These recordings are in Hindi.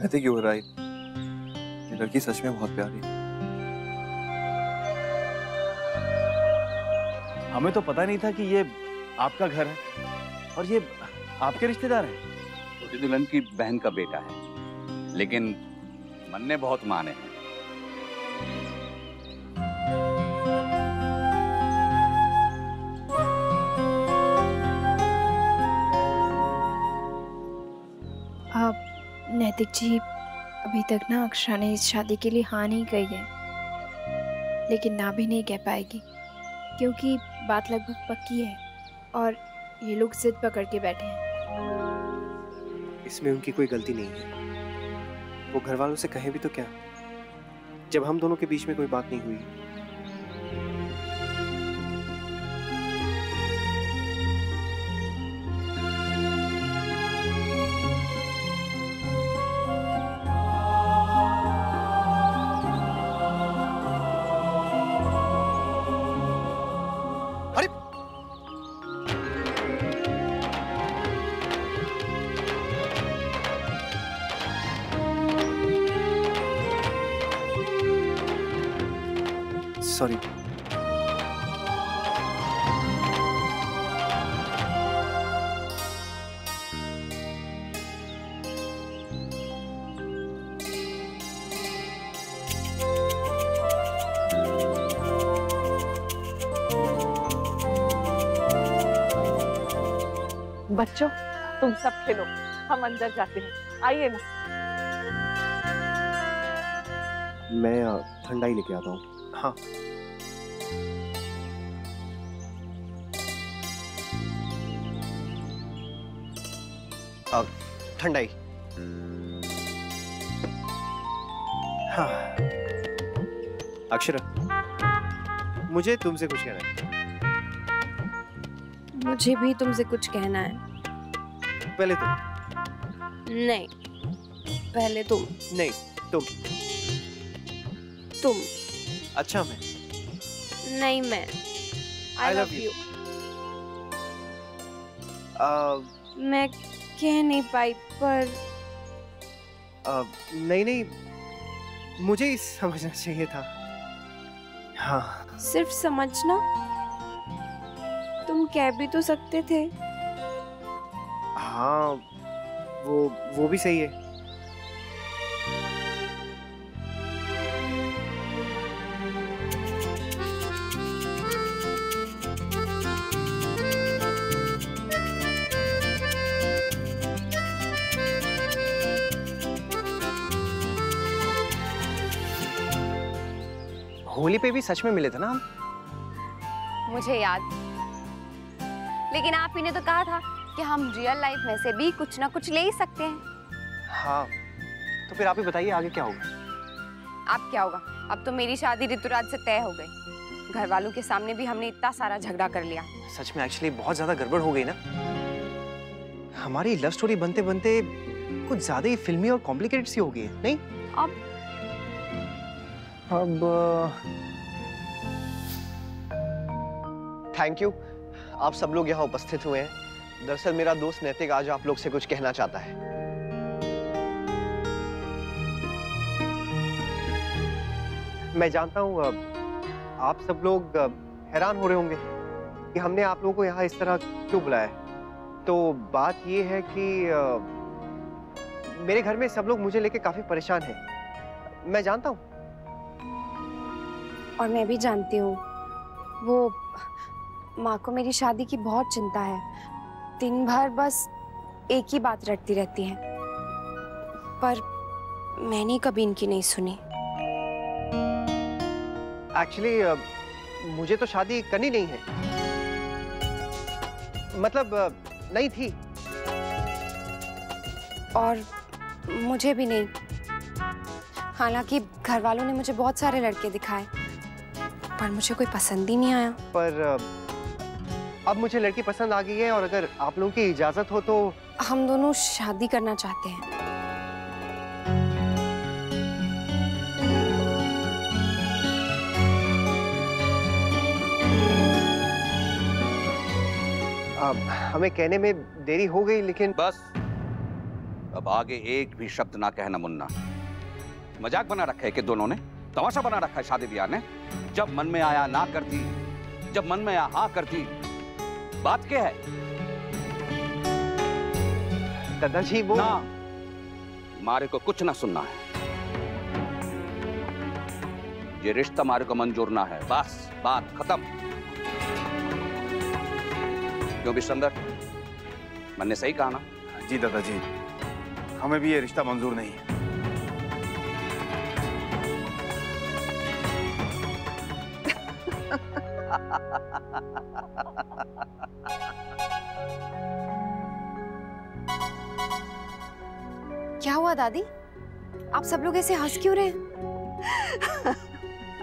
नैतिक यू आर राइट, ये लड़की सच में बहुत प्यारी है। हमें तो पता नहीं था कि ये आपका घर है और ये आपके रिश्तेदार हैं। छोटी दुल्हन की बहन का बेटा है, लेकिन मन ने बहुत माने हैं। नैतिक जी, अभी तक ना अक्षरा ने इस शादी के लिए हाँ नहीं कही है, लेकिन ना भी नहीं कह पाएगी क्योंकि बात लगभग पक्की है और ये लोग जिद पकड़ के बैठे हैं। इसमें उनकी कोई गलती नहीं है। वो घर वालों से कहें भी तो क्या, जब हम दोनों के बीच में कोई बात नहीं हुई। सॉरी। बच्चों, तुम सब खेलो, हम अंदर जाते हैं। आइए ना। मैं ठंडाई लेके आता हूँ। हाँ। ठंडाई। हाँ। अक्षरा, मुझे तुमसे कुछ कहना है। मुझे भी तुमसे कुछ कहना है। पहले तुम। नहीं, पहले तुम। नहीं, तुम। तुम। अच्छा, मैं। नहीं, मैं। I love you। मैं कह नहीं पाई पर नहीं, मुझे ही समझना चाहिए था। हाँ। सिर्फ समझना? तुम कह भी तो सकते थे। हाँ, वो भी सही है। होली पे भी सच में मिले थे ना हम? मुझे याद, लेकिन आप ही ने तो कहा था कि हम रियल लाइफ में से भी कुछ ना कुछ ले ही सकते हैं। हाँ, तो फिर आप ही बताइए आगे क्या होगा? आप क्या होगा? अब तो मेरी शादी ऋतुराज से तय हो गई। घर वालों के सामने भी हमने इतना सारा झगड़ा कर लिया। सच में एक्चुअली बहुत ज्यादा गड़बड़ हो गई ना। हमारी लव स्टोरी बनते बनते कुछ ज्यादा ही फिल्मी और कॉम्प्लिकेटेड सी हो गई है, नहीं? अब थैंक यू, आप सब लोग यहाँ उपस्थित हुए हैं। दरअसल मेरा दोस्त नैतिक आज आप लोग से कुछ कहना चाहता है। मैं जानता हूँ आप सब लोग हैरान हो रहे होंगे कि हमने आप लोगों को यहाँ इस तरह क्यों बुलाया है। तो बात ये है कि मेरे घर में सब लोग मुझे लेके काफी परेशान हैं। मैं जानता हूँ। और मैं भी जानती हूँ, वो माँ को मेरी शादी की बहुत चिंता है। दिन भर बस एक ही बात रटती रहती है, पर मैंने कभी इनकी नहीं सुनी। एक्चुअली मुझे तो शादी करनी नहीं है, मतलब नहीं थी। और मुझे भी नहीं। हालांकि घर वालों ने मुझे बहुत सारे लड़के दिखाए, पर मुझे कोई पसंद ही नहीं आया। पर अब मुझे लड़की पसंद आ गई है और अगर आप लोगों की इजाजत हो तो हम दोनों शादी करना चाहते हैं। हमें कहने में देरी हो गई, लेकिन बस अब आगे एक भी शब्द ना कहना मुन्ना। मजाक बना रखा है कि दोनों ने, तमाशा बना रखा है शादी ब्याह ने। जब मन में आया ना करती, जब मन में आया हाँ करती। बात क्या है? दादाजी वो ना, मारे को कुछ ना सुनना है। ये रिश्ता मारे को मंजूर ना है, बस बात खत्म। क्यों विश्वंदर, मैंने सही कहा ना? जी दादाजी, हमें भी ये रिश्ता मंजूर नहीं है। क्या हुआ दादी? आप सब लोग ऐसे हंस क्यों रहे हैं?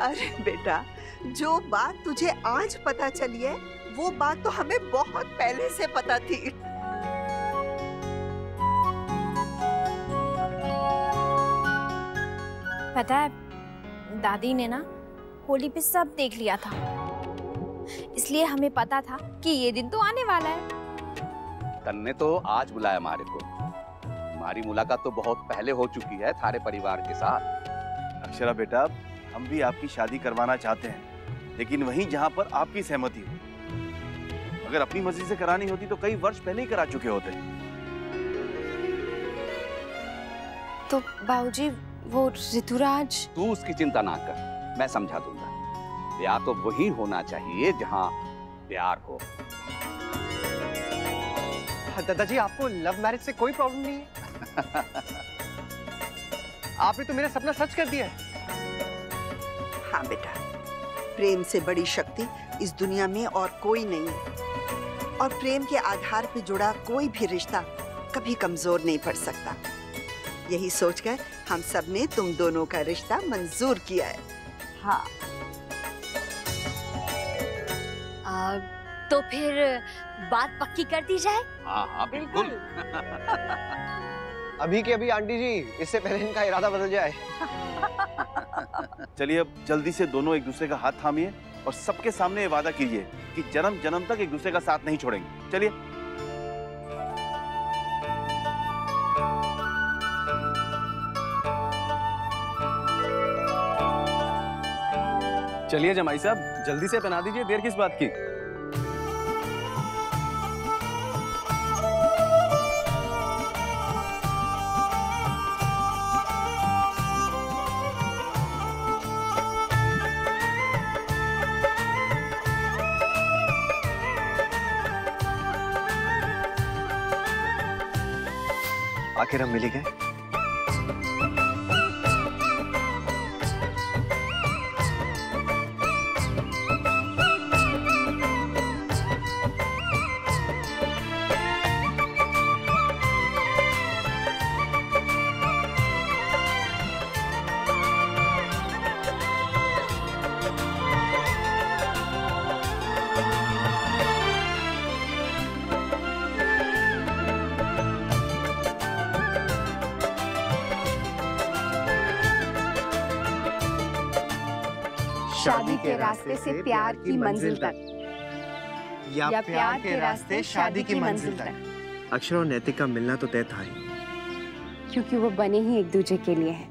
अरे बेटा, जो बात तुझे आज पता चली है वो बात तो हमें बहुत पहले से पता थी। पता है, दादी ने ना होली पे सब देख लिया था, इसलिए हमें पता था कि ये दिन तो आने वाला है। तन्ने तो आज बुलाया मारे को। हमारी मुलाकात तो बहुत पहले हो चुकी है थारे परिवार के साथ। अक्षरा बेटा, हम भी आपकी शादी करवाना चाहते हैं, लेकिन वहीं जहां पर आपकी सहमति हो। अगर अपनी मर्जी से करानी होती तो कई वर्ष पहले ही करा चुके होते। तो बाबूजी, वो ऋतुराज। तू उसकी चिंता ना कर, मैं समझा दूंगा। ब्याह तो वही होना चाहिए जहां प्यार हो। दादाजी, आपको लव मैरिज से कोई प्रॉब्लम नहीं है? आपने तो मेरा सपना सच कर दिया है। हाँ बेटा, प्रेम से बड़ी शक्ति इस दुनिया में और कोई नहीं है, और प्रेम के आधार पर जुड़ा कोई भी रिश्ता कभी कमजोर नहीं पड़ सकता। यही सोचकर हम सब ने तुम दोनों का रिश्ता मंजूर किया है। हाँ। तो फिर बात पक्की कर दी जाए? हाँ हाँ बिल्कुल। अभी के अभी आंटी जी, इससे पहले इनका इरादा बदल जाए। चलिए अब जल्दी से दोनों एक दूसरे का हाथ थामिए और सबके सामने ये वादा कीजिए कि जन्म जन्म तक एक दूसरे का साथ नहीं छोड़ेंगे। चलिए। चलिए जमाई साहब, जल्दी से पहना दीजिए, देर किस बात की। आखिर हम मिल ही गए। शादी के रास्ते से प्यार की मंजिल तक, या प्यार के रास्ते शादी की मंजिल तक। अक्षरा और नैतिक का मिलना तो तय था ही, क्योंकि वो बने ही एक दूसरे के लिए हैं।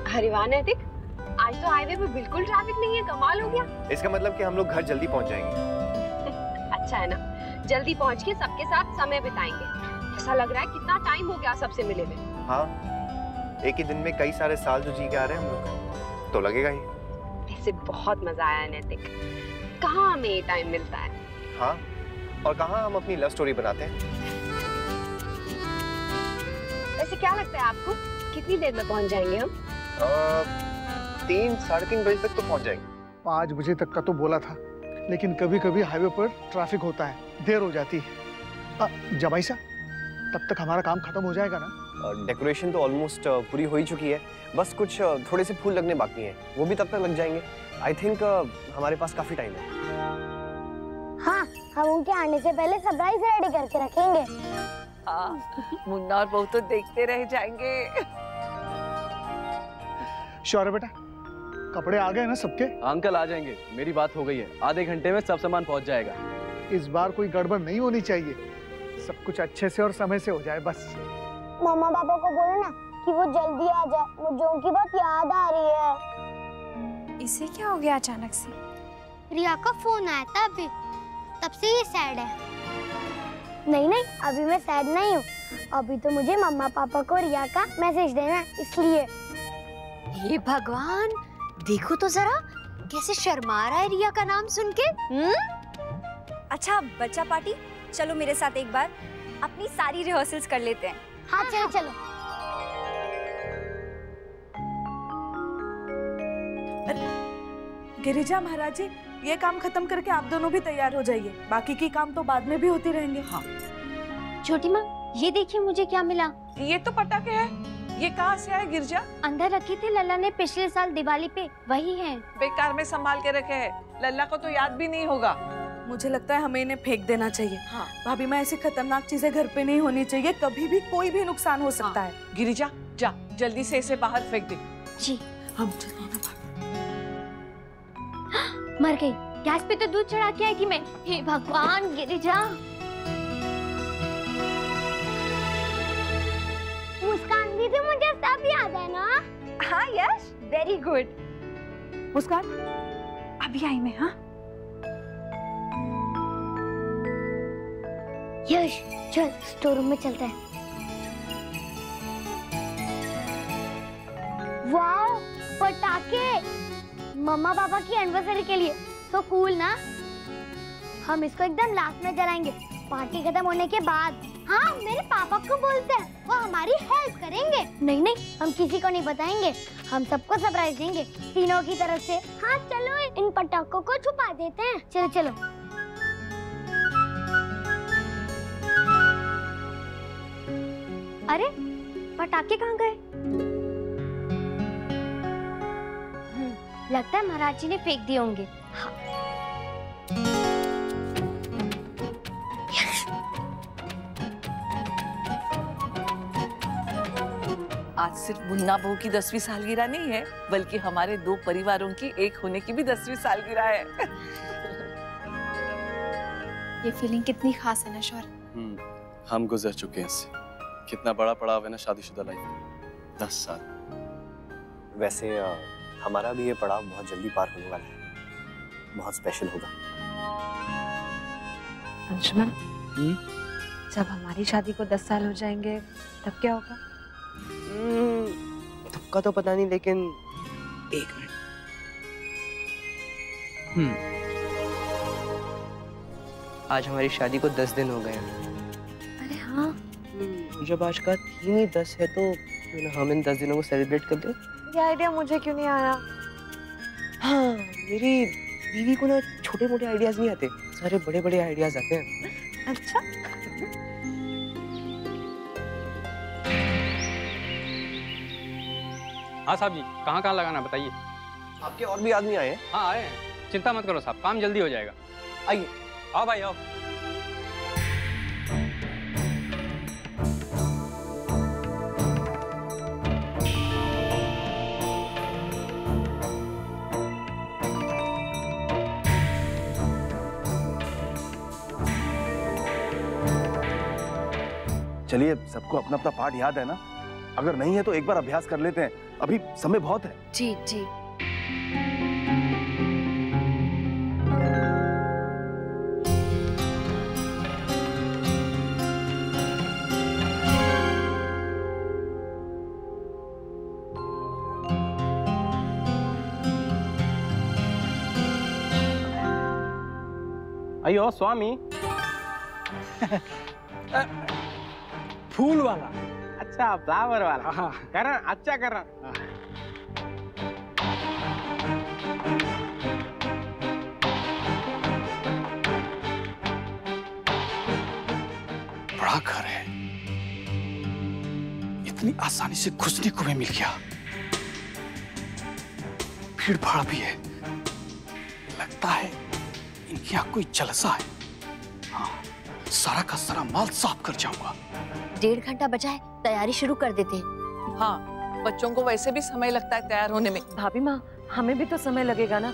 अरे वाह नैतिक, आज तो हाईवे पे बिल्कुल ट्रैफिक नहीं है, कमाल हो गया। इसका मतलब कि हम लोग घर जल्दी पहुंच जाएंगे। अच्छा है ना, जल्दी पहुंच के सबके साथ समय बिताएंगे। ऐसा लग रहा है कितना टाइम हो गया सबसे मिले हुए। हाँ, एक ही दिन में कई सारे साल जो जी के आ रहे हैं हम लोग, तो लगेगा ही। वैसे बहुत मजा आया नैतिक, कहाँ हमें ये टाइम मिलता है। हाँ, और कहाँ हम अपनी लव स्टोरी बनाते हैं। वैसे क्या लगता है आपको, कितनी देर में पहुंच जाएंगे हम? 3 साढ़े 3 बजे तक तो पहुंच जाएंगे। 5 बजे तक का तो बोला था, लेकिन कभी कभी हाईवे पर ट्रैफिक होता है, देर हो जाती है। जमाई साहब, तब तक हमारा काम खत्म हो जाएगा ना? डेकोरेशन तो ऑलमोस्ट पूरी हो ही चुकी है, बस कुछ थोड़े से फूल लगने बाकी हैं, वो भी तब तक लग जाएंगे। आई थिंक हमारे पास काफी टाइम है। हाँ, हम उनके आने से पहले सरप्राइज रेडी करके रखेंगे। हाँ, मुन्ना और बहू तो देखते रह जाएंगे। श्योर है बेटा? कपड़े आ गए ना सबके? अंकल आ जाएंगे, मेरी बात हो गई है, आधे घंटे में सब सामान पहुंच जाएगा। इस बार कोई गड़बड़ नहीं होनी चाहिए, सब कुछ अच्छे से और समय से हो जाए बस। मम्मा पापा को बोलो ना कि वो जल्दी आ जाए, मुझे उनकी बात याद आ रही है। इसे क्या हो गया अचानक से? रिया का फोन आया था अभी, तब से ये सैड है। नहीं नहीं, अभी मैं सैड नहीं हूँ, अभी तो मुझे मम्मा पापा को रिया का मैसेज देना इसलिए। हे भगवान, देखो तो जरा कैसे शर्मा रहा है रिया का नाम सुन के। अच्छा बच्चा पार्टी, चलो मेरे साथ एक बार अपनी सारी रिहर्सल्स कर लेते हैं। हाँ चलो चलो। गिरिजा महाराज जी, ये काम खत्म करके आप दोनों भी तैयार हो जाइए, बाकी की काम तो बाद में भी होते रहेंगे। हाँ। छोटी माँ, ये देखिए मुझे क्या मिला। ये तो पटाखे हैं, ये कहाँ से आए गिरजा? अंदर रखे थे लल्ला ने पिछले साल दिवाली पे, वही है। बेकार में संभाल के रखे हैं, लल्ला को तो याद भी नहीं होगा। मुझे लगता है हमें इन्हें फेंक देना चाहिए। हाँ। भाभी माँ, ऐसी खतरनाक चीजें घर पे नहीं होनी चाहिए, कभी भी कोई भी नुकसान हो सकता है। गिरिजा जा, जल्दी से इसे बाहर फेंक दे। जी। हम चलो ना बाहर। मर गई, गैस पे तो दूध चढ़ा के आई थी मैं। हे भगवान गिरिजा। मुस्कान दीदी, मुझे सब याद है ना? हाँ यश, वेरी गुड। मुस्कान, अभी आई मैं। हाँ यश, चल स्टोर रूम में चलते हैं। वाह, पटाखे मम्मा पापा की एनिवर्सरी के लिए, तो कूल ना। हम इसको एकदम लास्ट में जलाएंगे, पार्टी खत्म होने के बाद। हाँ, मेरे पापा को बोलते हैं, वो हमारी हेल्प करेंगे। नहीं नहीं, हम किसी को नहीं बताएंगे, हम सबको सरप्राइज देंगे तीनों की तरफ से। हाँ चलो, इन पटाखों को छुपा देते हैं। चलो चलो। अरे पटाखे कहाँ गए? लगता है महाराज जी ने फेंक दिए होंगे। हाँ। आज सिर्फ मुन्ना बहू की 10वीं सालगिरह नहीं है, बल्कि हमारे दो परिवारों की एक होने की भी 10वीं सालगिरह है। ये फीलिंग कितनी खास है ना शौर्य। हम गुजर चुके हैं इससे। कितना बड़ा पड़ाव है ना शादीशुदा लाइफ में, 10 साल। वैसे हमारा भी ये पड़ाव बहुत जल्दी पार होने वाला है, बहुत स्पेशल होगा। अंशुमन, जब हमारी शादी को 10 साल हो जाएंगे तब क्या होगा? तब का तो पता नहीं, लेकिन एक मिनट। आज हमारी शादी को 10 दिन हो गए हैं। अरे हाँ, जब आज का 3 ही 10 है, तो क्यों ना हम इन 10 दिनों को सेलिब्रेट कर दें? ये आइडिया मुझे क्यों नहीं आया? हाँ, मेरी बीवी को ना छोटे मोटे आइडियाज नहीं आते, सारे बड़े बड़े आइडियाज आते हैं। अच्छा। हाँ साहब जी, कहाँ कहाँ लगाना बताइए। आपके और भी आदमी आए हैं? हाँ आए हैं, चिंता मत करो साहब, काम जल्दी हो जाएगा। आइए। आओ भाई आओ। चलिए, सबको अपना अपना पार्ट याद है ना? अगर नहीं है तो एक बार अभ्यास कर लेते हैं, अभी समय बहुत है। जी जी। अयो स्वामी। फूल वाला। अच्छा, फ्लावर वाला। हाँ। करण अच्छा करण। बड़ा घर है, इतनी आसानी से घुसने को भी मिल गया। भीड़ भाड़ भी है, लगता है इनके यहाँ कोई जलसा है। हाँ, सारा का सारा माल साफ कर जाऊंगा। 1.5 घंटा बचा है, तैयारी शुरू कर देते हैं। हाँ, बच्चों को वैसे भी समय लगता है तैयार होने में। भाभी माँ, हमें भी तो समय लगेगा ना,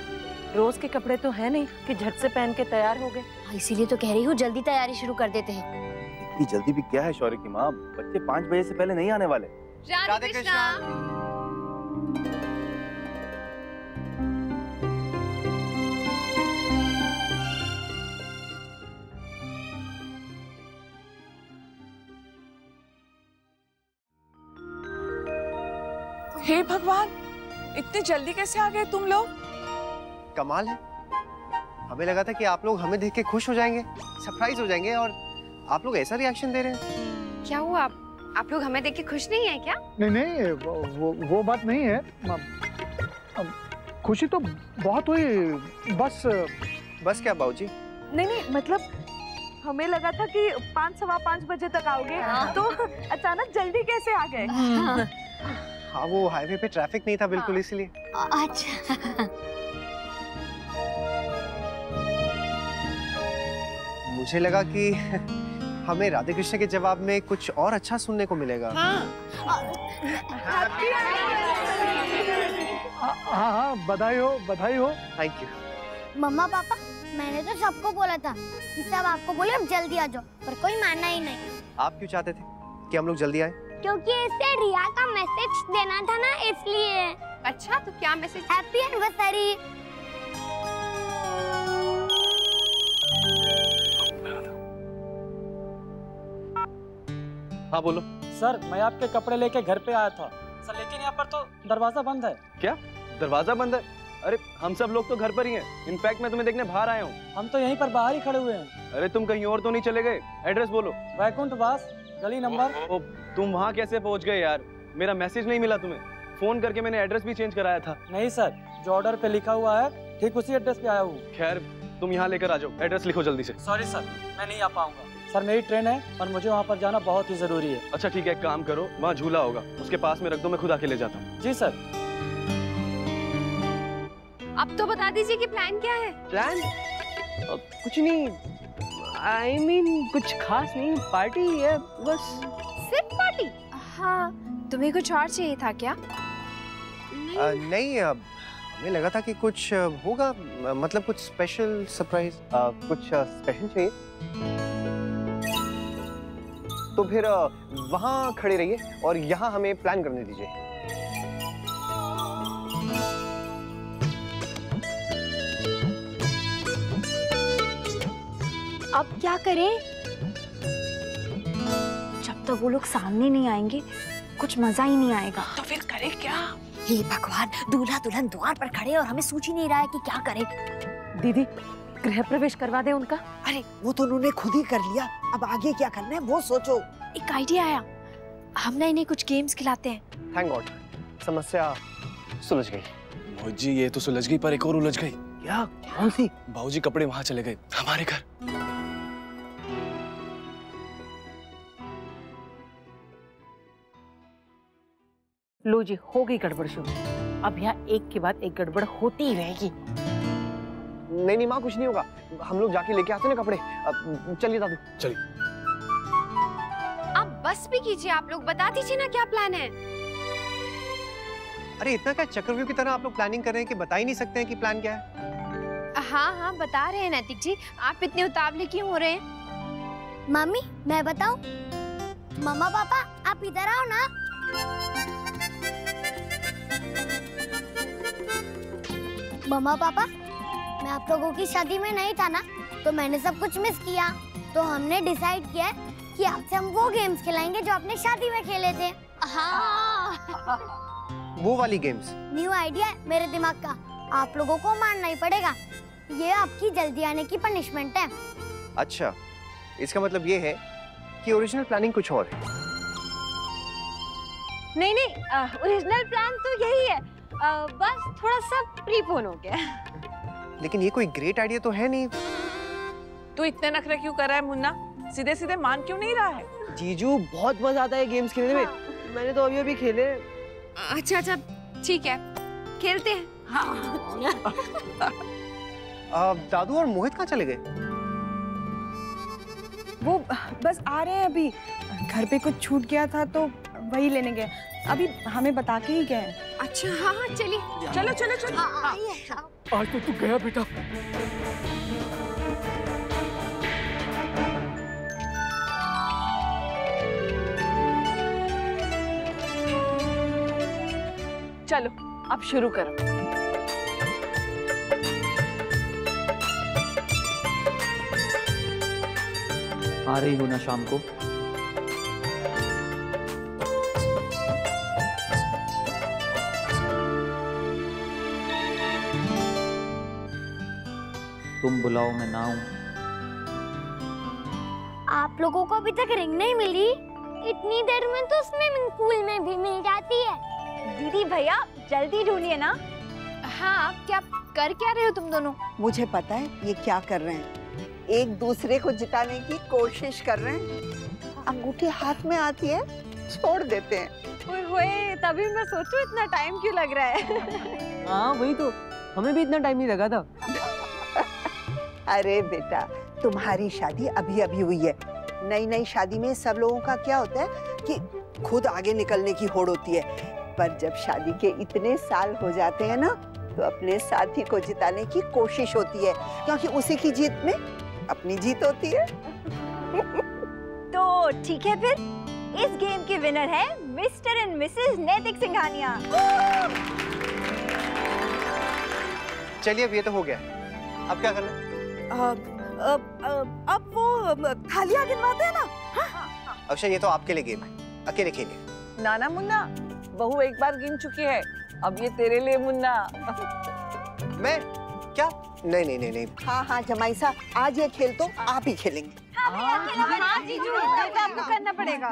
रोज के कपड़े तो है नहीं कि झट से पहन के तैयार हो गए। इसीलिए तो कह रही हूँ जल्दी तैयारी शुरू कर देते हैं। इतनी जल्दी भी क्या है शौर्य की माँ, बच्चे 5 बजे से पहले नहीं आने वाले। राधे कृष्णा। हे भगवान, इतनी जल्दी कैसे आ गए तुम लोग? कमाल है, हमें लगा था कि आप लोग हमें देख के खुश हो जाएंगे, सरप्राइज हो जाएंगे, और आप लोग ऐसा रिएक्शन दे रहे हैं। क्या हुआ, आप लोग हमें देख के खुश नहीं है क्या? नहीं नहीं, वो बात नहीं है। खुशी तो बहुत हुई, बस क्या बाबूजी? नहीं नहीं, मतलब हमें लगा था कि 5 सवा 5 बजे तक आओगे, तो अचानक जल्दी कैसे आ गए? हाँ, वो हाईवे पे ट्रैफिक नहीं था बिल्कुल, इसलिए। अच्छा। मुझे लगा कि हमें राधे कृष्ण के जवाब में कुछ और अच्छा सुनने को मिलेगा। हाँ, बधाई हो, बधाई हो। Thank you. मम्मा पापा, मैंने तो सबको बोला था कि सब आपको बोले अब जल्दी आ जाओ, पर कोई मानना ही नहीं। आप क्यों चाहते थे कि हम लोग जल्दी आए? क्योंकि इससे रिया का मैसेज देना था ना, इसलिए। अच्छा, तो क्या मैसेज? Happy anniversary. हाँ बोलो। सर, मैं आपके कपड़े लेके घर पे आया था सर, लेकिन यहाँ पर तो दरवाजा बंद है। क्या दरवाजा बंद है? अरे हम सब लोग तो घर पर ही हैं। इनफैक्ट मैं तुम्हें देखने बाहर आया हूँ। हम तो यहीं पर बाहर ही खड़े हुए हैं। अरे तुम कहीं और तो नहीं चले गए? एड्रेस बोलो। वैकुंठ वास, गली नंबर। तुम वहाँ कैसे पहुँच गए यार? मेरा मैसेज नहीं मिला तुम्हें? फोन करके मैंने एड्रेस भी चेंज कराया था। नहीं सर, जो ऑर्डर पे लिखा हुआ है ठीक उसी एड्रेस पे आया हूँ। खैर तुम यहाँ लेकर आ जाओ, एड्रेस लिखो जल्दी से। सॉरी सर, मैं नहीं आ पाऊंगा सर, मेरी ट्रेन है और मुझे वहाँ पर जाना बहुत ही जरूरी है। अच्छा ठीक है, एक काम करो, वहाँ झूला होगा, उसके पास में रख दो, मैं खुद आके ले जाता हूँ। जी सर। अब तो बता दीजिए कि प्लान क्या है? प्लान कुछ नहीं, I mean, कुछ खास नहीं, पार्टी है बस। सिर्फ पार्टी? हाँ, तुम्हें कुछ और चाहिए था क्या? नहीं, हमें लगा था कि कुछ होगा, मतलब कुछ स्पेशल सरप्राइज, कुछ स्पेशल चाहिए। तो फिर वहाँ खड़े रहिए और यहाँ हमें प्लान करने दीजिए। अब क्या करें? जब तक वो लोग सामने नहीं आएंगे कुछ मजा ही नहीं आएगा। तो फिर करें क्या? हे भगवान, दूल्हा दुल्हन द्वार पर खड़े और हमें सूझ ही नहीं रहा है कि क्या करें। दीदी, गृह प्रवेश करवा दे उनका। अरे वो तो उन्होंने खुद ही कर लिया, अब आगे क्या करना है वो सोचो। एक आइडिया आया, हम ना इन्हें कुछ गेम्स खिलाते हैं। थैंक गॉड, समस्या सुलझ गई। भौजी ये तो सुलझ गई, पर एक और उलझ गई। क्या? कौन सी? बाबूजी कपड़े वहाँ चले गए, हमारे घर। लो जी, हो गई गड़बड़ शुरू। अब यहाँ एक के बाद एक गड़बड़ होती ही रहेगी। नहीं नहीं माँ, कुछ नहीं होगा, हम लोग जाके लेके आते ना कपड़े। चलिए दादू। चलिए। अब बस भी कीजिए, आप लोग बता दीजिए ना क्या प्लान है। अरे इतना क्या चक्रव्यूह की तरह आप लोग प्लानिंग कर रहे हैं कि बता ही नहीं सकते हैं कि प्लान क्या है? हाँ हाँ बता रहे हैं नैतिक जी, आप इतने उतावले क्यों हो रहे हैं? मम्मी मैं बताऊं? मम्मा पापा आप इधर आओ ना। मम्मा पापा, मैं आप लोगों की शादी में नहीं था ना, तो मैंने सब कुछ मिस किया। तो हमने डिसाइड किया कि आपसे हम वो गेम्स खिलाएंगे जो आपने शादी में खेले थे। हाँ। वो वाली गेम्स? न्यू आइडिया है मेरे दिमाग का, आप लोगों को मानना ही पड़ेगा। ये आपकी जल्दी आने की पनिशमेंट है। अच्छा, इसका मतलब ये है कि ओरिजिनल प्लानिंग कुछ और है। नहीं नहीं, ओरिजिनल प्लान तो यही है, बस थोड़ा सा प्रीपोन हो गया। लेकिन ये कोई ग्रेट आइडिया तो है नहीं। तू इतने नखरे क्यों कर रहा है मुन्ना? सीधे सीधे मान क्यों नहीं रहा है? जीजू बहुत मजा आता है गेम्स खेलने में, मैंने तो अभी अभी खेले। अच्छा अच्छा ठीक है, खेलते हैं। दादू और मोहित कहाँ चले गए? वो बस आ रहे हैं अभी, घर पे कुछ छूट गया था तो वही लेने गए, अभी हमें बता के ही गए। अच्छा हाँ हाँ चलिए। चलो चलो चलो। आज तो तू गया बेटा। चलो अब शुरू करो। आ रही हूँ ना शाम को। तुम बुलाओ मैं ना आऊं। आप लोगों को अभी तक रिंग नहीं मिली? इतनी देर में तो स्विमिंग पूल में भी मिल जाती है। दीदी भैया जल्दी ढूंढिए ना। हाँ क्या कर क्या रहे हो तुम दोनों? मुझे पता है ये क्या कर रहे हैं, एक दूसरे को जिताने की कोशिश कर रहे हैं। अंगूठी हाथ में आती है छोड़ देते हैं। ओए तभी मैं सोचूं इतना टाइम क्यों लग रहा है। हाँ वही तो, हमें भी इतना टाइम नहीं लगा था। अरे बेटा तुम्हारी शादी अभी अभी हुई है। नई नई शादी में सब लोगों का क्या होता है कि खुद आगे निकलने की होड़ होती है, पर जब शादी के इतने साल हो जाते हैं ना तो अपने साथी को जिताने की कोशिश होती है, क्योंकि उसी की जीत में अपनी जीत होती है। तो ठीक है फिर, इस गेम के विनर है मिस्टर एंड मिसेस नैतिक सिंघानिया। चलिए अब ये तो हो गया, अब क्या करना है? अब वो थालियां गिनवाते हैं ना। अक्षय ये तो आपके लिए गेम है, अकेले खेलिए। नाना मुन्ना, बहू एक बार गिन चुकी है, अब ये तेरे लिए मुन्ना। मैं क्या? नहीं नहीं नहीं नहीं। हाँ हाँ जमाई साहब, आज ये खेल तो आप ही खेलेंगे। हाँ जीजू, ये तो आपको करना पड़ेगा।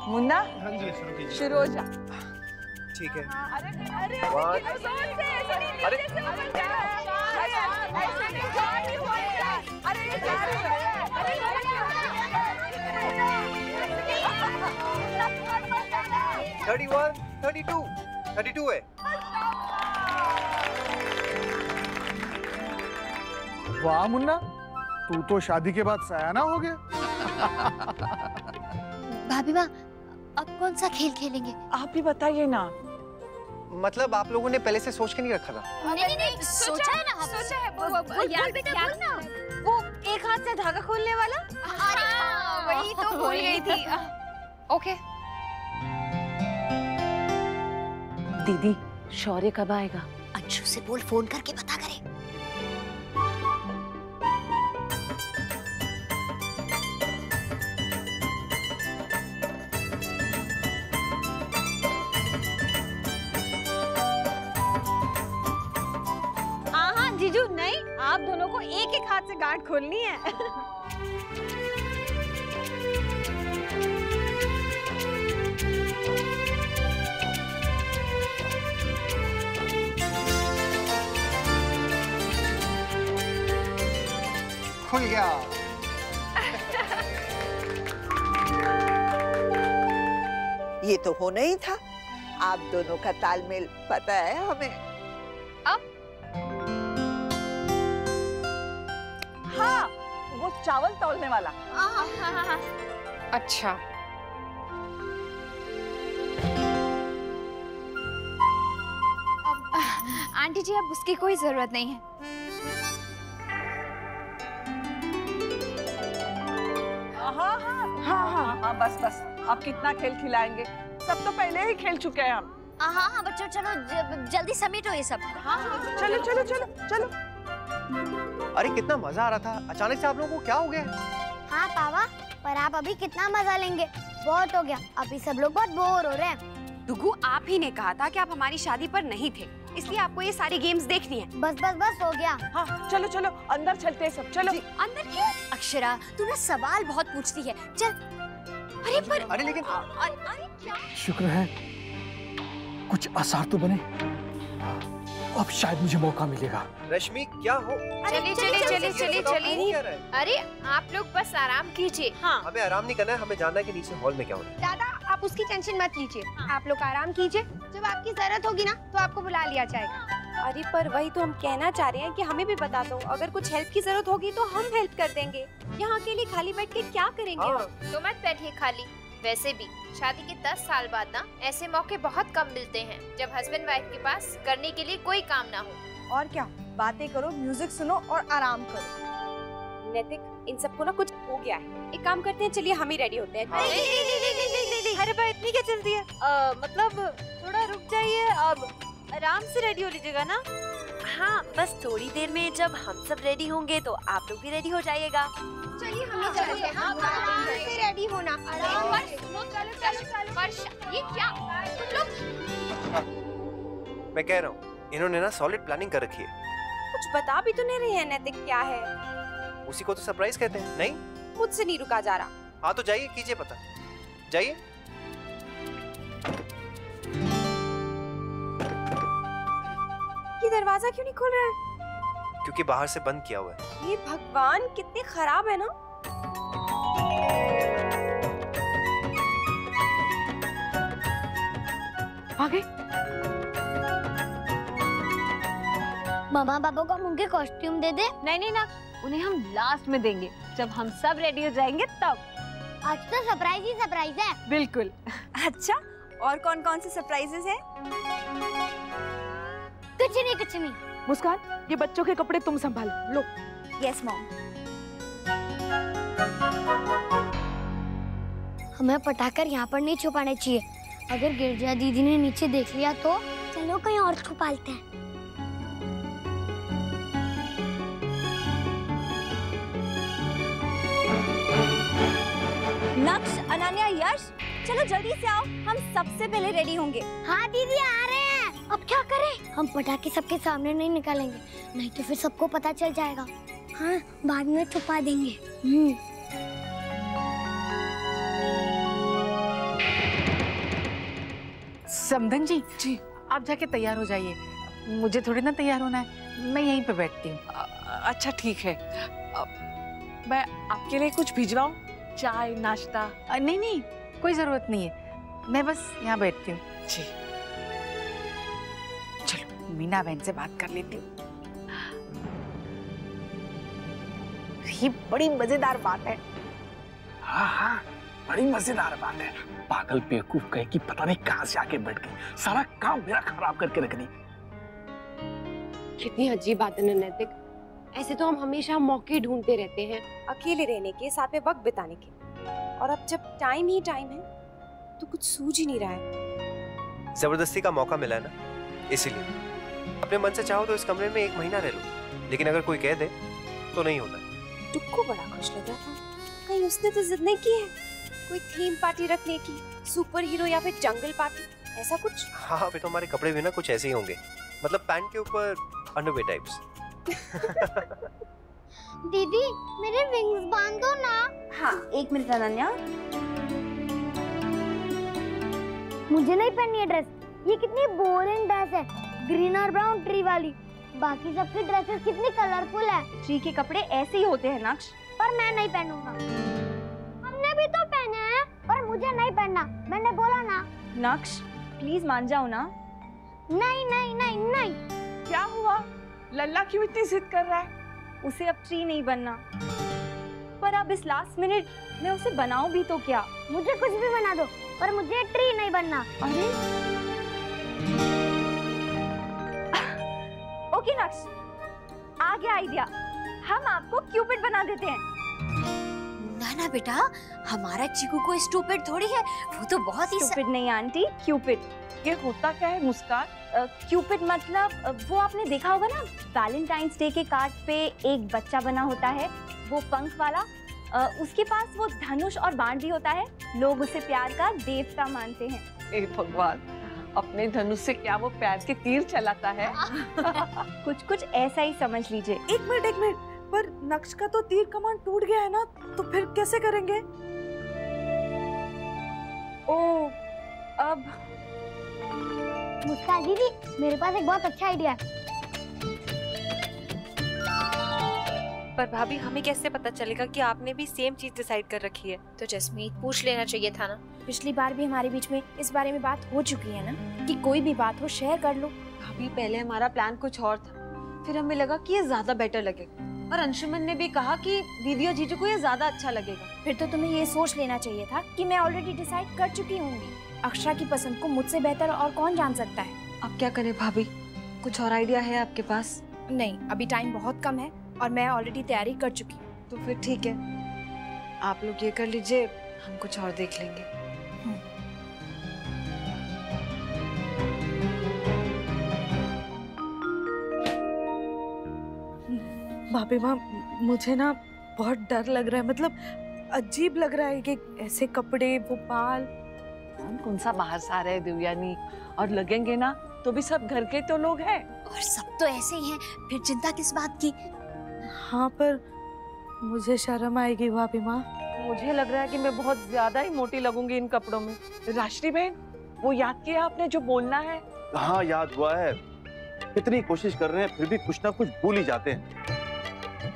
मुन्ना शुरू हो जा। ठीक है। अरे अरे 32 है। वाह मुन्ना, तू तो शादी के बाद सयाना हो गया। भाभी माँ अब कौन सा खेल खेलेंगे? आप ही बताइए ना। मतलब आप लोगों ने पहले से सोच के नहीं रखा था? नहीं सोचा है ना, सोचा है। वो एक हाथ से धागा खोलने वाला। वही तो भूल गई थी। ओके दीदी, शौर्य कब आएगा? अंशु से बोल फोन करके पता करे। हाँ जीजू, नहीं आप दोनों को एक एक हाथ से गांठ खोलनी है। खुल गया। ये तो होना ही था। आप दोनों का तालमेल पता है हमें। अब हाँ, वो चावल तौलने वाला। हाँ। अच्छा आंटी जी, अब उसकी कोई जरूरत नहीं है। हाँ, बस आप कितना खेल खिलाएंगे? सब तो पहले ही खेल चुके हैं हम। हाँ बच्चों चलो जल्दी समेटो ये सब। चलो। अरे कितना मजा आ रहा था, अचानक से आप लोगों को क्या हो गया? हाँ पापा, पर आप अभी कितना मजा लेंगे? बहुत हो गया, अभी सब लोग बहुत बोर हो रहे हैं। दुगु, आप ही ने कहा था कि आप हमारी शादी पर नहीं थे, इसलिए आपको ये सारी गेम्स देखनी है। बस हो गया। हाँ चलो अंदर चलते हैं सब। चलो अंदर क्यों? अक्षरा, तू ना सवाल बहुत पूछती है। चल। अरे लेकिन अरे क्या? शुक्र है कुछ आसार तो बने, अब शायद मुझे मौका मिलेगा। रश्मि क्या हो? चलिए। अरे आप लोग बस आराम कीजिए। हाँ हमें आराम नहीं करना है, हमें जानना है कि नीचे हॉल में क्या हो रहा है। दादा, आप उसकी टेंशन मत लीजिए। आप लोग आराम कीजिए, जब आपकी जरूरत होगी ना तो आपको बुला लिया जाएगा। अरे पर वही तो हम कहना चाह रहे हैं कि हमें भी बता दो, अगर कुछ हेल्प की जरूरत होगी तो हम हेल्प कर देंगे। यहाँ अकेले खाली बैठ के क्या करेंगे हम? तो मत बैठिए खाली। वैसे भी शादी के 10 साल बाद ना ऐसे मौके बहुत कम मिलते हैं जब हस्बैंड वाइफ के पास करने के लिए कोई काम ना हो। और क्या, बातें करो, म्यूजिक सुनो और आराम करो। नैतिक, इन सबको ना कुछ हो गया है। एक काम करते हैं, चलिए हम ही रेडी होते हैं। अरे भाई इतनी क्या जल्दी है? मतलब थोड़ा रुक जाइए, अब आराम से रेडी हो लीजिएगा ना। हाँ, बस थोड़ी देर में जब हम सब रेडी होंगे तो आप लोग भी रेडी हो जाइएगा। चलिए हम चलते हैं। आराम से रेडी होना। ये क्या तुम लोग? मैं कह रहा हूँ इन्होंने ना सॉलिड प्लानिंग कर रखी है। कुछ बता भी तो नहीं रही है नैतिक, क्या है? उसी को तो सरप्राइज कहते हैं। नहीं, मुझसे नहीं रुका जा रहा। हाँ तो जाइए, कीजिए पता, जाइए। ये दरवाजा क्यों नहीं खुल रहा है? क्योंकि बाहर से बंद किया हुआ है। ये भगवान, कितने खराब है ना। आ गए। मामा पापा को हम उनके कॉस्ट्यूम दे दे। नहीं ना, उन्हें हम लास्ट में देंगे जब हम सब रेडी हो जाएंगे तब। आज तो सरप्राइज ही सरप्राइज है। बिल्कुल। अच्छा, और कौन कौन से सरप्राइजेस हैं? कुछ नहीं। मुस्कान, ये बच्चों के कपड़े तुम संभालो। लो। Yes mom. हमें पटाकर यहाँ पर नहीं छुपाने चाहिए। अगर गिरजा दीदी ने नीचे देख लिया तो चलो कहीं और छुपाते हैं। नक्श, अनन्या, यश, चलो जल्दी से आओ, हम सबसे पहले रेडी होंगे। हाँ दीदी आ रहे हैं। अब क्या करें? हम पटाखे सबके सामने नहीं निकालेंगे, नहीं तो फिर सबको पता चल जाएगा। हाँ, बाद में छुपा देंगे। समधन जी, आप जाके तैयार हो जाइए। मुझे थोड़ी ना तैयार होना है, मैं यहीं पे बैठती हूँ। अच्छा ठीक है, मैं आपके लिए कुछ भिजवाऊं? चाय, नाश्ता? नहीं, कोई जरूरत नहीं है, मैं बस यहाँ बैठती हूँ। जी चलो, मीना बहन से बात कर लेती हूँ। ये बड़ी मजेदार बात है। हाँ, बड़ी मजेदार बात है। पागल बेवकूफ कहे कि पता नहीं कहाँ से आके बैठ गई, सारा काम मेरा खराब करके रख दी। कितनी अजीब बात है नैतिक। ऐसे तो हम हमेशा मौके ढूंढते रहते हैं अकेले रहने के, साथ में वक्त बिताने के, और अब जब टाइम ही टाइम है तो कुछ सूझ ही नहीं रहा है। जबरदस्ती का मौका मिला है ना, इसीलिए। अपने मन से चाहो तो इस कमरे में 1 महीना रह लो, लेकिन अगर कोई कह दे तो नहीं होता। टुक्कू बड़ा खुश लग रहा था, कहीं उसने तो जिद नहीं की है कोई थीम पार्टी रखने की, सुपर हीरो या फिर जंगल पार्टी, ऐसा कुछ? हाँ, फिर तो हमारे कपड़े भी ना कुछ ऐसे ही होंगे, मतलब पैंट के ऊपर अंडरवेयर टाइप्स। दीदी मेरे विंग्स बांध दो ना। हाँ, 1 मिनट अनन्या। मुझे नहीं पहननी है ड्रेस, ये कितनी बोरिंग ड्रेस है, ग्रीन और ब्राउन ट्री वाली। बाकी सबकी ड्रेसेस कितनी कलरफुल है। ट्री के कपड़े ऐसे ही होते हैं नक्श। पर मैं नहीं पहनूंगा। हमने भी तो पहने हैं, पर मुझे नहीं पहनना, मैंने बोला ना। नक्श प्लीज मान जाओ ना। नहीं नहीं नहीं नहीं। क्या हुआ? लल्ला क्यों इतनी जिद कर रहा है? उसे अब ट्री नहीं बनना, पर अब इस लास्ट मिनट में उसे बनाऊं भी तो क्या? मुझे कुछ भी बना दो, पर मुझे ट्री नहीं बनना। अरे ओके नक्श, आ गया आइडिया, हम आपको क्यूपिड बना देते हैं। ना बेटा, हमारा चीकू को स्टूपिड थोड़ी है, वो तो बहुत ही स्टूपिड नहीं आंटी, क्यूपिड। ये होता क्या है मुस्कान? क्यूपिड मतलब वो आपने देखा होगा ना, वैलेंटाइंस डे के कार्ड पे एक बच्चा बना होता है, वो पंख वाला, उसके पास वो धनुष और बाण भी होता है। लोग उसे प्यार का देवता मानते हैं। हे भगवान, अपने धनुष से क्या वो प्यार के तीर चलाता है? कुछ ऐसा ही समझ लीजिए। एक मिनट, पर नक्श का तो तीर कमान टूट गया है ना, तो फिर कैसे करेंगे? ओह, अब मुस्कान दीदी, मेरे पास एक बहुत अच्छा आइडिया है। पर भाभी, हमें कैसे पता चलेगा कि आपने भी सेम चीज डिसाइड कर रखी है? तो जसमीत पूछ लेना चाहिए था ना। पिछली बार भी हमारे बीच में इस बारे में बात हो चुकी है ना, कि कोई भी बात हो शेयर कर लो, भाभी पहले हमारा प्लान कुछ और था, फिर हमें लगा कि ये ज्यादा बेटर लगेगा और अंशुमन ने भी कहा कि दीदी और जीजू को ये ज्यादा अच्छा लगेगा। फिर तो तुम्हें ये सोच लेना चाहिए था कि मैं ऑलरेडी डिसाइड कर चुकी हूँगी। अक्षरा की पसंद को मुझसे बेहतर और कौन जान सकता है। अब क्या करें भाभी, कुछ और आइडिया है आपके पास? नहीं, अभी टाइम बहुत कम है और मैं ऑलरेडी तैयारी कर चुकी हूँ। तो फिर ठीक है, आप लोग ये कर लीजिए, हम कुछ और देख लेंगे। भाभी माँ, मुझे ना बहुत डर लग रहा है, मतलब अजीब लग रहा है कि ऐसे कपड़े, वो बाल। कौन सा बाहर से आ रहे हैं देवयानी, और लगेंगे ना तो भी सब घर के तो लोग हैं। और सब तो ऐसे ही हैं, फिर चिंता किस बात की? हाँ, पर मुझे शर्म आएगी भाभी माँ। मुझे लग रहा है कि मैं बहुत ज्यादा ही मोटी लगूंगी इन कपड़ों में। राष्ट्री बहन, वो याद किया आपने जो बोलना है? हाँ, याद हुआ है। कितनी कोशिश कर रहे हैं फिर भी कुछ ना कुछ भूल ही जाते हैं।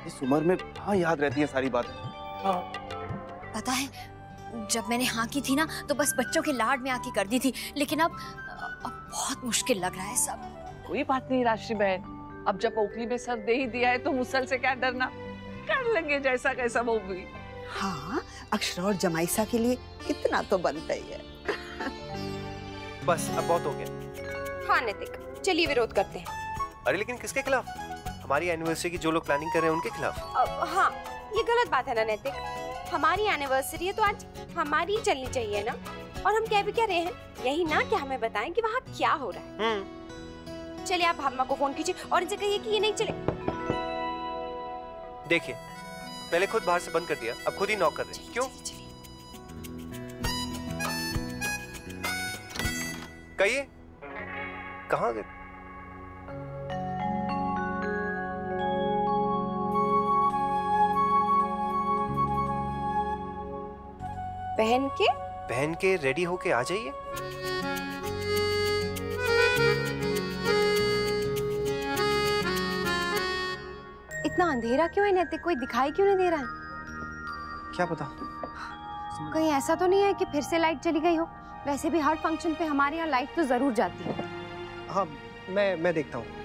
इस उम्र में हाँ याद रहती है सारी बातें। पता है, जब मैंने हाँ की थी ना तो बस बच्चों के लाड में आके कर दी थी, लेकिन अब बहुत मुश्किल लग रहा है सब। कोई बात नहीं राष्ट्री बहन, अब जब ओखली में सर दे ही दिया है तो मुसल से क्या डरना, कर लेंगे जैसा कैसा वो भी। हाँ, अक्षरा और जमाइसा के लिए इतना तो बनता ही है। बस अब बहुत हो गया। हाँ नैतिक, चलिए विरोध करते हैं। अरे लेकिन किसके खिलाफ? हमारी एनिवर्सरी की जो लोग प्लानिंग कर रहे हैं उनके खिलाफ। हाँ, ये गलत बात है ना नैतिक। हमारी एनिवर्सरी है तो आज हमारी चलनी चाहिए ना। और हम कह भी क्या रहे हैं, यही ना कि हमें बताएं कि वहाँ क्या हो रहा है। चलिए आप भावना को फोन कीजिए और इनसे कहिए कि ये नहीं चले। देखिए, पहले खुद बाहर से बंद कर दिया, अब खुद ही नॉक कर रहे हैं। क्यों? कहिए, कहाँ गए? पहन के रेडी होके आ जाइए। इतना अंधेरा क्यों है नैतिक? कोई दिखाई क्यों नहीं दे रहा है? क्या पता, कहीं ऐसा तो नहीं है कि फिर से लाइट चली गई हो? वैसे भी हर फंक्शन पे हमारे यहाँ लाइट तो जरूर जाती है। हाँ, मैं देखता हूँ।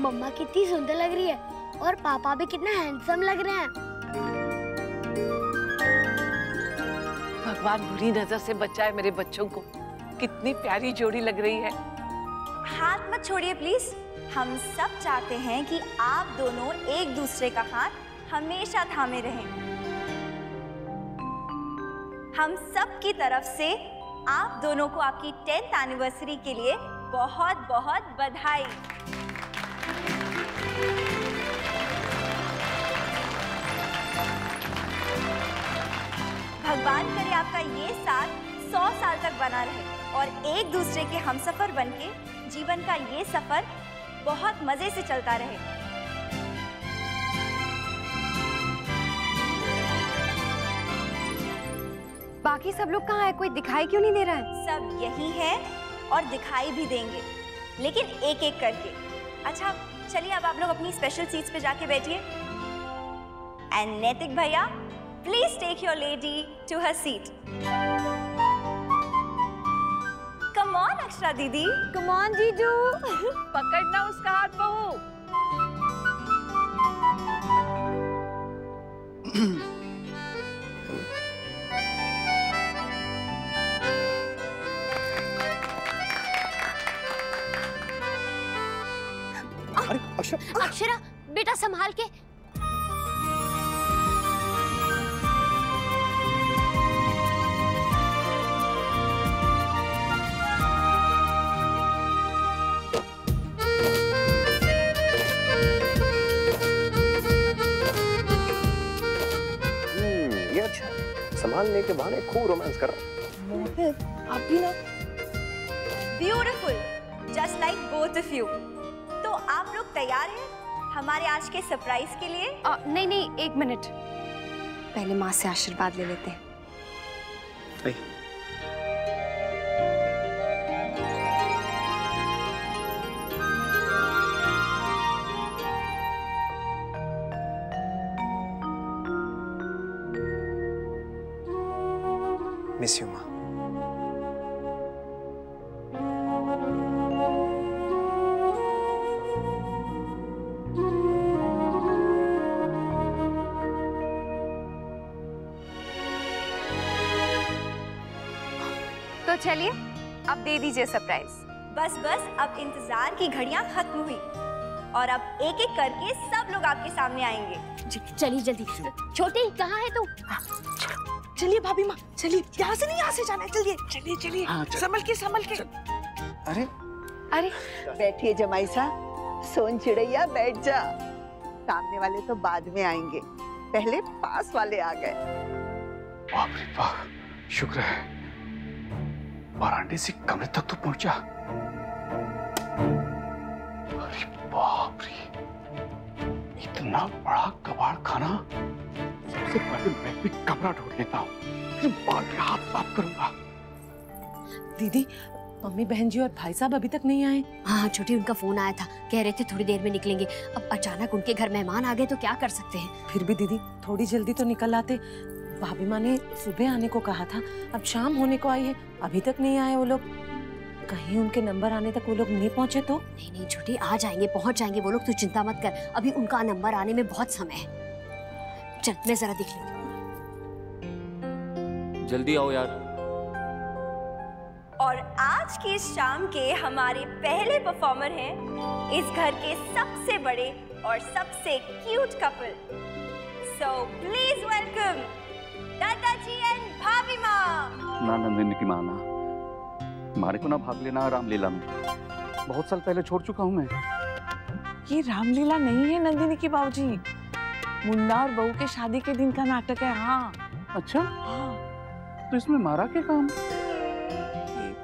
मम्मा कितनी सुंदर लग रही है और पापा भी कितना हैंडसम लग रहे हैं। भगवान बुरी नजर से बचाए मेरे बच्चों को। कितनी प्यारी जोड़ी लग रही है। हाथ मत छोड़िए प्लीज। हम सब चाहते हैं कि आप दोनों एक दूसरे का हाथ हमेशा थामे रहें। हम सब की तरफ से आप दोनों को आपकी 10th एनिवर्सरी के लिए बहुत बहुत बधाई। भगवान करे आपका ये साथ 100 साल तक बना रहे और एक दूसरे के हमसफर बनके जीवन का ये सफर बहुत मजे से चलता रहे। बाकी सब लोग कहाँ है? कोई दिखाई क्यों नहीं दे रहा है? सब यही है और दिखाई भी देंगे, लेकिन एक एक करके। अच्छा चलिए अब आप लोग अपनी स्पेशल सीट्स पे जाके बैठिए। एंड नैतिक भैया, please take your lady to her seat. Come on Akshara दीदी। कम ऑन जीजू। पकड़ना उसका हाथ बहू। अक्षरा बेटा संभाल के। ये अच्छा, संभालने के बहाने खूब रोमांस कर रहा। मोहित, आप भी ना। Beautiful, just like both of you. तो आप लोग तैयार हैं हमारे आज के सरप्राइज के लिए? नहीं, एक मिनट, पहले माँ से आशीर्वाद ले लेते हैं। मिस यू माँ। तो चलिए अब दे दीजिए सरप्राइज। बस बस अब इंतजार की घड़ियां खत्म हुई और अब एक एक करके सब लोग आपके सामने आएंगे। चलिए जल्दी। छोटी कहाँ है तू? चलिए भाभी माँ, चलिए। यहाँ से नहीं, यहाँ से जाना है। चलिए चलिए चलिए। संभल के संभल के। अरे अरे बैठिए जमाई साहब। सोन चिड़ैया बैठ जा। सामने वाले तो बाद में आएंगे, पहले पास वाले आ गए। बाप रे बाप, शुक्र है बरामदे से कमरे तक तो पहुंचा। अरे बाप रे, इतना बड़ा कबाड़ खाना। सबसे पहले मैं भी कमरा ढूंढ लेता हूँ, फिर बाद में हाथ साफ करूंगा। दीदी, मम्मी बहन जी और भाई साहब अभी तक नहीं आए। हाँ छोटी, उनका फोन आया था, कह रहे थे थोड़ी देर में निकलेंगे। अब अचानक उनके घर मेहमान आ गए तो क्या कर सकते हैं। फिर भी दीदी थोड़ी जल्दी तो निकल आते। भाभी माँ ने सुबह आने को कहा था, अब शाम होने को आई है, अभी तक नहीं आए वो लोग। कहीं उनके नंबर आने तक वो लोग नहीं पहुंचे तो? नहीं नहीं छोटी, आ जाएंगे, पहुंच जाएंगे वो लोग, तू चिंता मत कर। अभी उनका नंबर आने में बहुत समय है। चल मैं जरा देख लूं। जल्दी आओ यार। और आज की शाम के हमारे पहले परफॉर्मर हैं इस घर के सबसे बड़े और सबसे cute couple. So please welcome दादाजी एंड भाभी माँ। ना नंदिनी की माँ ना, हमारे को ना भाग लेना रामलीला में। बहुत साल पहले छोड़ चुका हूँ मैं। ये रामलीला नहीं है नंदिनी की बाबूजी, मुन्ना और बहू के शादी के दिन का नाटक है। हाँ। अच्छा? हाँ। तो इसमें मारा क्या काम?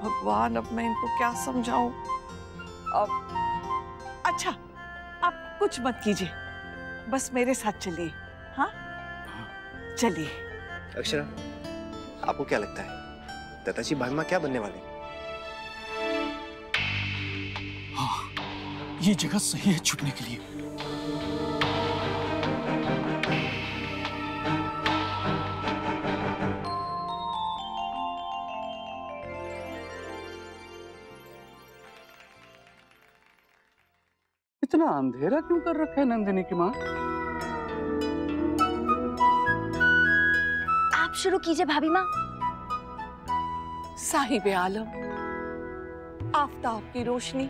भगवान, अब मैं इनको क्या समझाऊं। अब अच्छा, आप कुछ मत कीजिए, बस मेरे साथ चलिए। हाँ चलिए। अक्षरा, आपको क्या लगता है दादाजी भाई माँ क्या बनने वाले? हाँ, ये जगह सही है छुपने के लिए। इतना अंधेरा क्यों कर रखा है नंदिनी की माँ? आप शुरू कीजिए भाभी माँ। साहिब आलम, आफताब की रोशनी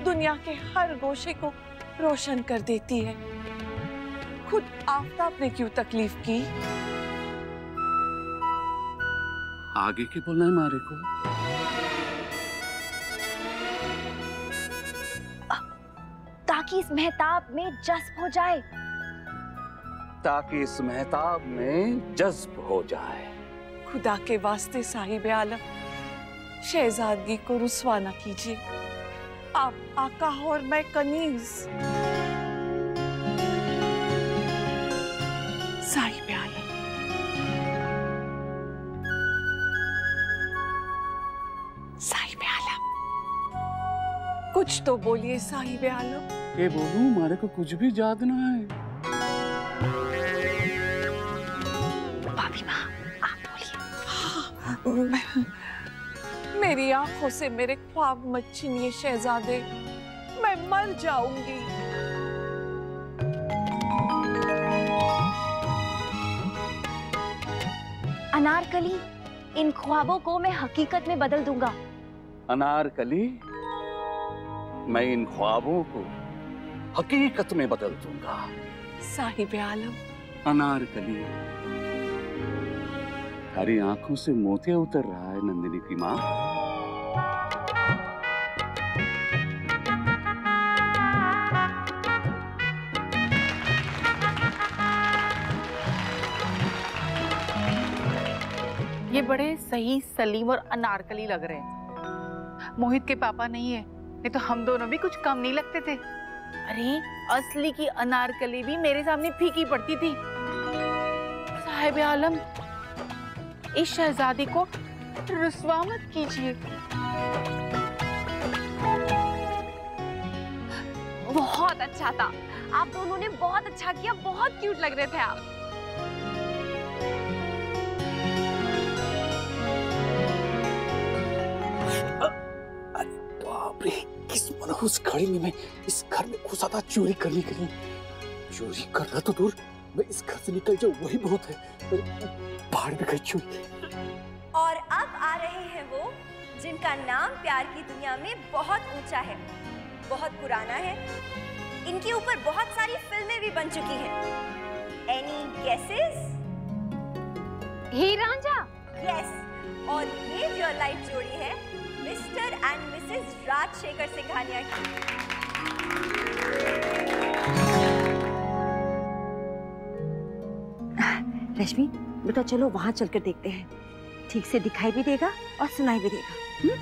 दुनिया के हर गोशे को रोशन कर देती है। खुद आफताब ने क्यों तकलीफ की? आगे के बोलना है मारे को। ताकि इस मेहताब में जज्ब हो जाए। ताकि इस मेहताब में जज्ब हो जाए। खुदा के वास्ते साहिब आलम, शहजादगी को रुस्वा न कीजिए। आप आका और मैं कनीज। साहिब आलम, साहिब आलम, कुछ तो बोलिए साहिब आलम। ये बोलूं, मारे को कुछ भी याद ना है। भाभी माँ, आप बोलिए। मेरी आंखों से मेरे ख्वाब मत छीनिए शहजादे, मैं मर जाऊंगी। अनारकली, इन ख्वाबों को मैं हकीकत में बदल दूंगा। अनारकली, मैं इन ख्वाबों को हकीकत में बदल दूंगा। साहिब आलम। अनारकली, हमारी आंखों से मोतिया उतर रहा है नंदिनी की माँ। ये बड़े सही सलीम और अनारकली लग रहे हैं। मोहित के पापा नहीं है, नहीं तो हम दोनों भी कुछ कम नहीं लगते थे। अरे असली की अनारकली भी मेरे सामने फीकी पड़ती थी। साहिब आलम, इस शहजादी को रुस्वा मत कीजिए। बहुत अच्छा था, आप दोनों ने बहुत अच्छा किया, बहुत क्यूट लग रहे थे आप। बाप रे, किस मनहूस घड़ी में मैं इस घर में घुसा था चोरी करने के लिए। चोरी करना तो दूर, मैं इस घर से निकल जाऊं वही बहुत है। बाहर में गई चोरी। और अब आ रहे हैं वो जिनका नाम प्यार की दुनिया में बहुत ऊंचा है, बहुत पुराना है। इनके ऊपर बहुत सारी फिल्में भी बन चुकी हैं। Any guesses? हीर रांझा। Yes, और ये रियल लाइफ जोड़ी है Mr and Mrs Rajshekhar Singhania की। रश्मि बेटा, चलो वहां चलकर देखते हैं, ठीक से दिखाई भी देगा और सुनाई भी देगा।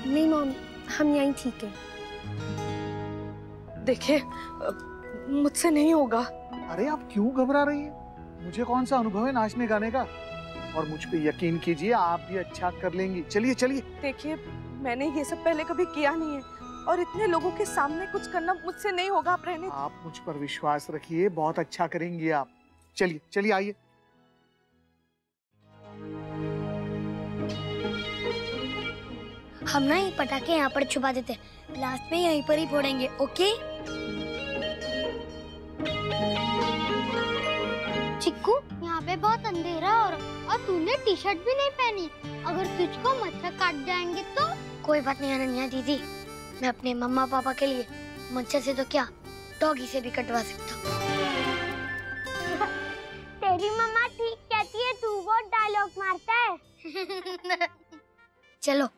नहीं मॉम, हम यहीं ठीक है। देखिए, मुझसे नहीं होगा। अरे आप क्यों घबरा रही हैं? मुझे कौन सा अनुभव है नाचने गाने का, और मुझ पे यकीन कीजिए आप भी अच्छा कर लेंगी। चलिए चलिए। देखिए, मैंने ये सब पहले कभी किया नहीं है, और इतने लोगों के सामने कुछ करना मुझसे नहीं होगा। आप रहने। आप मुझ पर विश्वास रखिए, बहुत अच्छा करेंगी आप। चलिए चलिए, आइए। हम ना ये पटाखे यहाँ पर छुपा देते हैं, लास्ट में यहीं पर ही फोड़ेंगे। ओके चिक्कू, यहाँ पे बहुत अंधेरा हो रहा और तूने टी शर्ट भी नहीं पहनी। अगर तुझको मच्छर काट जाएंगे तो? कोई बात नहीं अनन्या दीदी, मैं अपने मम्मा पापा के लिए मच्छर से तो क्या, डॉगी से भी कटवा सकता हूँ। तेरी मम्मा ठीक कहती है, तू बहुत डायलॉग मारता है। चलो